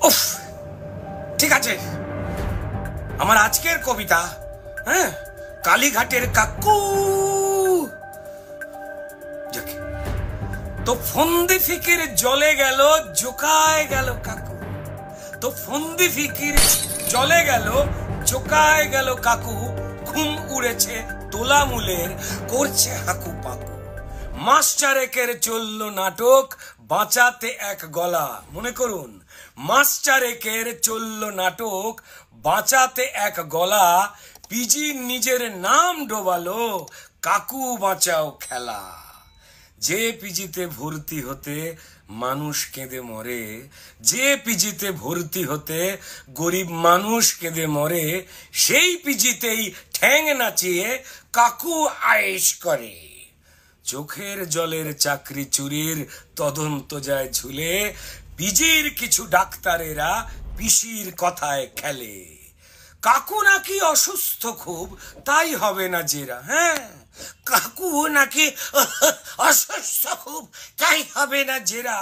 উফ, ঠিক আছে, আমার আজকের কবিতা, হ্যাঁ, কালীঘাটের কাকু। তো ফন্দি ফিকির জলে গেল, জোকায় গেল কাকু। তো ফন্দি ফিকির জলে গেল, জোকায় গেল কাকু। ঘুম উড়েছে তোলা মূলের, করছে হাকু পাকু। মাস চারেকের চলল নাটক, বাঁচাতে এক গলা। মনে করুন, মাস চারেকের চলল নাটক, বাঁচাতে এক গলা। পিজি নিজের নাম ডোবালো, কাকু বাঁচাও খেলা। যে পিজিতে ভর্তি হতে মানুষ কেঁদে মরে, যে পিজিতে ভর্তি হতে গরিব মানুষ কেঁদে মরে, সেই পিজিতেই ঠ্যাং নাচিয়ে কাকু আয়েশ করে। চোখের জলের চাকরি চুরির তদন্ত যায় ঝুলে, পিজির কিছু ডাক্তারেরা পিসির কথায় খেলে। কাকু নাকি অসুস্থ খুব, তাই হবে না জেরা। হ্যাঁ, কাকু নাকি অসুস্থ খুব, তাই হবে না জেরা।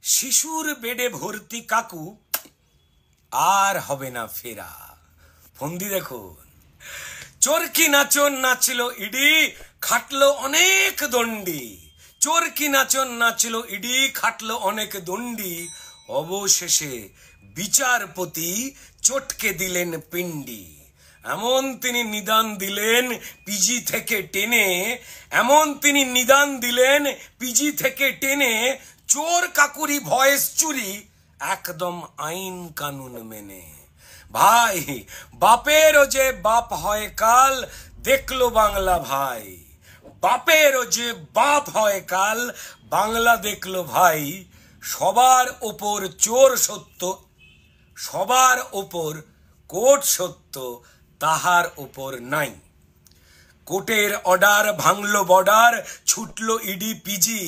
শিশুর বেডে ভর্তি কাকু, আর হবে না ফেরা। ফন্দি দেখুন, চোরকি নাচন নাচলো ইডি, খাটলো অনেক দণ্ডি। চোরকি নাচন নাচলো ইডি, খাটলো অনেক দণ্ডি। অবশেষে বিচারপতি চটকে দিলেন পিণ্ডি। এমন তিনি নিদান দিলেন পিজি থেকে টেনে, এমন তিনি নিদান দিলেন পিজি থেকে টেনে। চোর কাকুরি ভয়েস চুরি, একদম আইন কানুন মেনে। ভাই, বাপেরও যে বাপ হয় কাল, দেখলো বাংলা ভাই। বাপেরও যে বাপ হয় কাল, বাংলা দেখলো ভাই। সবার ওপর চোর সত্য, সবার ওপর কোর্ট সত্য, তাহার ওপর নাই। কোর্টের অর্ডার ভাঙলো বর্ডার, ছুটলো ইডি পিজি।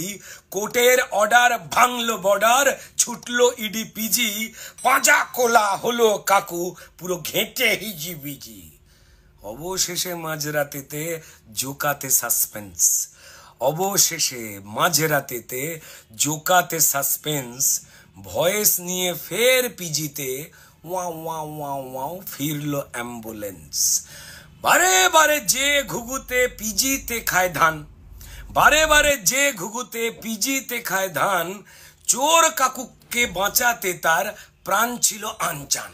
কোর্টের অর্ডার ভাঙলো বর্ডার, ছুটলো ইডি পিজি। পাঁজা কোলা হলো কাকু, পুরো ঘেঁটে হিজি বিজি। অবশেষে মাঝরাতেতে জোকাতে সাসপেন্স, অবশেষে মাঝরাতেতে জোকাতে সাসপেন্স। ভয়েস নিয়ে ফের পিজিতে, ওয়াও ওয়াও ওয়াও ওয়াও, ফিরলো অ্যাম্বুলেন্স। বারে বারে যে ঘুঘুতে পিজিতে খায় ধান, বারে বারে যে ঘুঘুতে পিজিতে খায় ধান। চোর কাকুকে বাঁচাতে তার প্রাণ ছিল আনচান।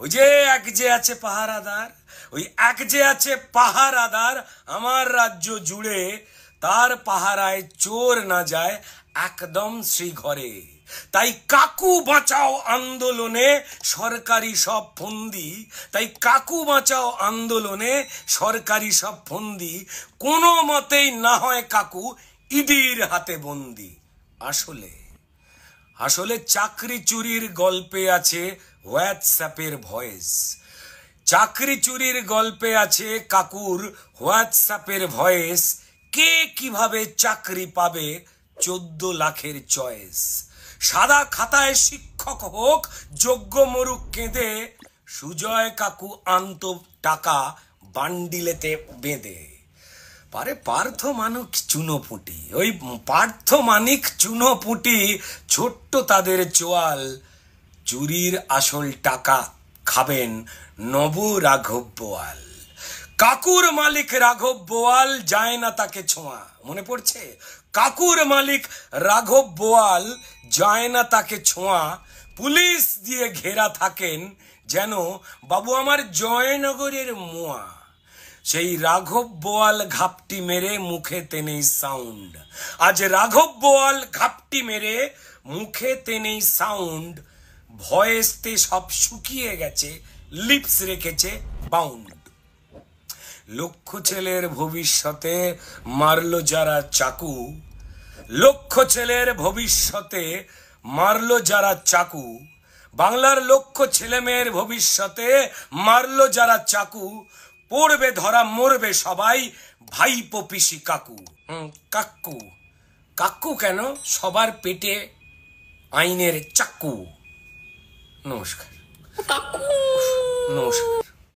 ওই যে এক যে আছে পাহারাদার, ওই এক যে আছে পাহারাদার আমার রাজ্য জুড়ে, তার পাহারায় চোর না যায় একদম শ্রীঘরে। তাই কাকু বাঁচাও আন্দোলনে সরকারি সব ফন্দি, তাই কাকু বাঁচাও আন্দোলনে সরকারি সব ফন্দি। কোনো মতেই না হয় কাকু ইডির হাতে বন্দি। আসলে আসলে চাকরি চুরির গল্পে আছে হোয়াটসঅ্যাপের ভয়েস। চাকরি চুরির গল্পে আছে কাকুর হোয়াটসঅ্যাপের ভয়েস। কে কিভাবে চাকরি পাবে 14 লাখের চয়েস। সাদা খাতায় শিক্ষক হোক, যোগ্য মরুক কেঁদে। সুজয় কাকু আনত টাকা বান্ডিলেতে বেঁধে। পারে পার্থ মানিক চুনোপুটি, ওই পার্থ মানিক চুনোপুটি, ছোট্ট তাদের চোয়াল। চুরির আসল টাকা খাবেন নব রাঘব বোয়াল। কাকুর মালিক রাঘব বোয়াল, যায় না তাকে ছোঁয়া। মনে পড়ছে? কাকুর মালিক রাঘব বোয়াল, যায় না তাকে ছোঁয়া। পুলিশ দিয়ে ঘেরা থাকেন যেন বাবু আমার জয়নগরের মোয়া। সেই রাঘব বোয়াল ঘাপটি মেরে মুখেতে নেই সাউন্ড। আজ রাঘব বোয়াল ঘাপটি মেরে মুখেতে নেই সাউন্ড। ভয়েসতে সব শুকিয়ে গেছে, লিপস রেখেছে বাউন্ড। লক্ষ ছেলের ভবিষ্যতে মারলো যারা চাকু, লক্ষ ছেলের ভবিষ্যতে মারলো যারা চাকু। বাংলার লক্ষ ছেলে মেয়ের ভবিষ্যতে মারলো যারা চাকু। পড়বে ধরা মরবে সবাই, ভাইপো পিসি কাকু। কাকু কাকু কেন, সবার পেটে আইনের চাকু। নমস্কার, নমস্কার।